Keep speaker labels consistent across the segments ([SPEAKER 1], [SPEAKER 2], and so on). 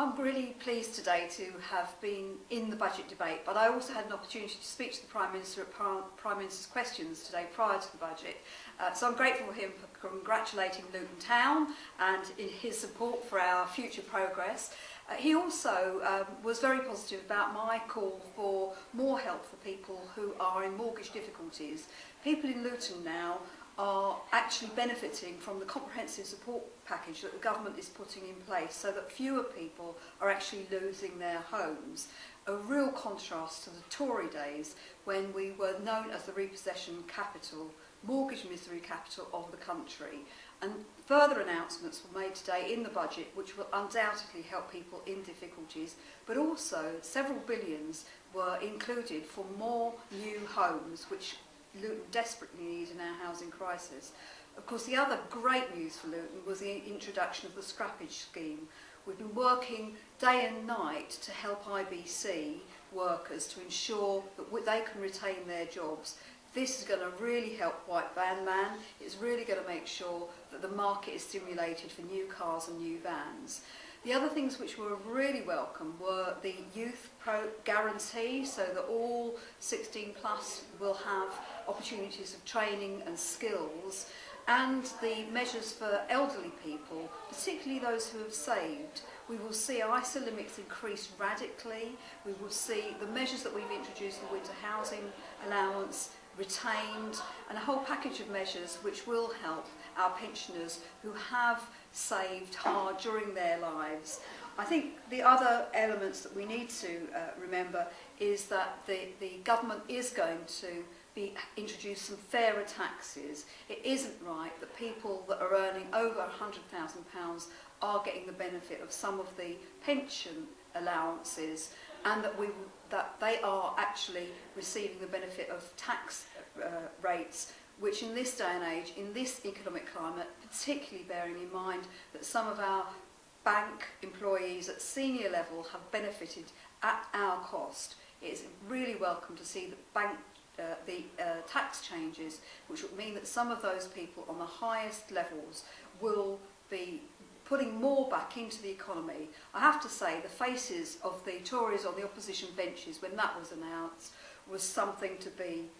[SPEAKER 1] I'm really pleased today to have been in the budget debate, but I also had an opportunity to speak to the Prime Minister at Prime Minister's questions today prior to the budget. So I'm grateful for him for congratulating Luton Town and in his support for our future progress. He also was very positive about my call for more help for people who are in mortgage difficulties. People in Luton now are actually benefiting from the comprehensive support package that the government is putting in place so that fewer people are actually losing their homes. A real contrast to the Tory days when we were known as the repossession capital, mortgage misery capital of the country. And further announcements were made today in the budget which will undoubtedly help people in difficulties, but also several billions were included for more new homes which Luton desperately needs in our housing crisis. Of course, the other great news for Luton was the introduction of the scrappage scheme. We've been working day and night to help IBC workers to ensure that they can retain their jobs. This is going to really help White Van Man. It's really going to make sure that the market is stimulated for new cars and new vans. The other things which were really welcome were the youth guarantee, so that all 16 plus will have opportunities of training and skills, and the measures for elderly people, particularly those who have saved. We will see ISA limits increase radically. We will see the measures that we've introduced, the winter housing allowance, retained, and a whole package of measures which will help our pensioners who have saved hard during their lives. I think the other elements that we need to remember is that the government is going to introduce some fairer taxes. It isn't right that people that are earning over £100,000 are getting the benefit of some of the pension allowances, and that they are actually receiving the benefit of tax rates, which in this day and age, in this economic climate, particularly bearing in mind that some of our bank employees at senior level have benefited at our cost. It is really welcome to see the tax changes, which would mean that some of those people on the highest levels will be putting more back into the economy. I have to say, the faces of the Tories on the opposition benches when that was announced was something to be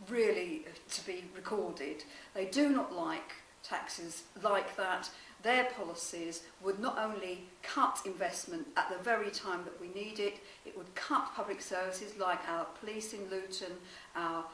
[SPEAKER 1] really to be recorded. They do not like taxes like that. Their policies would not only cut investment at the very time that we need it, it would cut public services like our police in Luton, our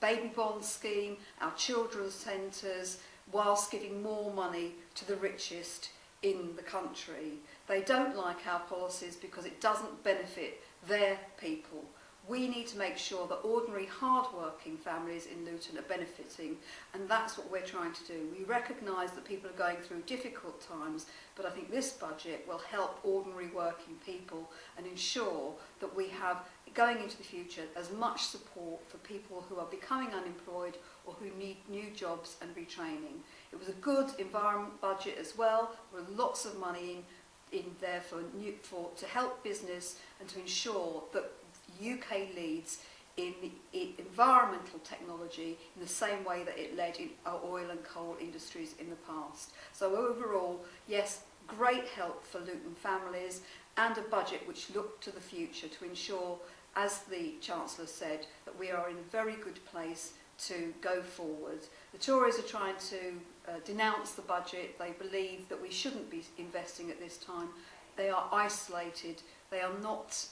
[SPEAKER 1] baby bond scheme, our children's centres, whilst giving more money to the richest in the country. They don't like our policies because it doesn't benefit their people. We need to make sure that ordinary hard-working families in Luton are benefiting, and that's what we're trying to do. We recognise that people are going through difficult times, but I think this budget will help ordinary working people and ensure that we have, going into the future, as much support for people who are becoming unemployed or who need new jobs and retraining. It was a good environment budget as well. There were lots of money in there to help business and to ensure that UK leads in the environmental technology in the same way that it led in our oil and coal industries in the past. So overall, yes, great help for Luton families and a budget which looked to the future to ensure, as the Chancellor said, that we are in a very good place to go forward. The Tories are trying to denounce the budget. They believe that we shouldn't be investing at this time. They are isolated. They are not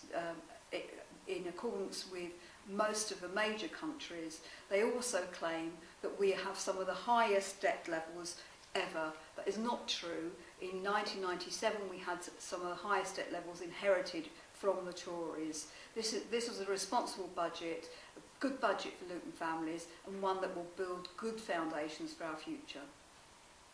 [SPEAKER 1] in accordance with most of the major countries. They also claim that we have some of the highest debt levels ever. That is not true. In 1997 we had some of the highest debt levels inherited from the Tories. This was a responsible budget, a good budget for Luton families, and one that will build good foundations for our future.